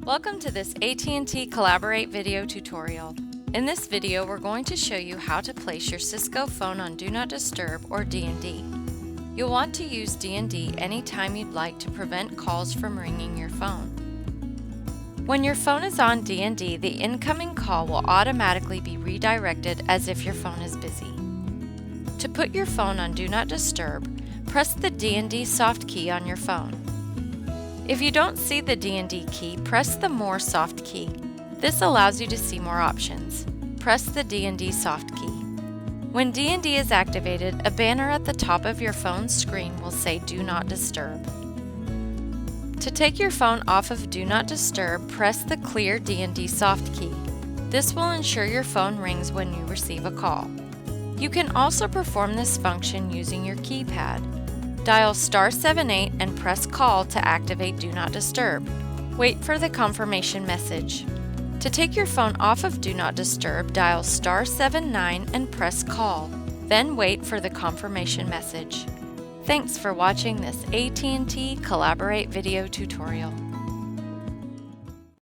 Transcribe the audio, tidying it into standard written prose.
Welcome to this AT&T Collaborate video tutorial. In this video, we're going to show you how to place your Cisco phone on Do Not Disturb or D&D. You'll want to use D&D anytime you'd like to prevent calls from ringing your phone. When your phone is on D&D, the incoming call will automatically be redirected as if your phone is busy. To put your phone on Do Not Disturb, press the D&D soft key on your phone. If you don't see the D&D key, press the More soft key. This allows you to see more options. Press the D&D soft key. When D&D is activated, a banner at the top of your phone's screen will say Do Not Disturb. To take your phone off of Do Not Disturb, press the Clear D&D soft key. This will ensure your phone rings when you receive a call. You can also perform this function using your keypad. Dial *78 and press Call to activate Do Not Disturb. Wait for the confirmation message. To take your phone off of Do Not Disturb, dial *79 and press Call. Then wait for the confirmation message. Thanks for watching this AT&T Collaborate video tutorial.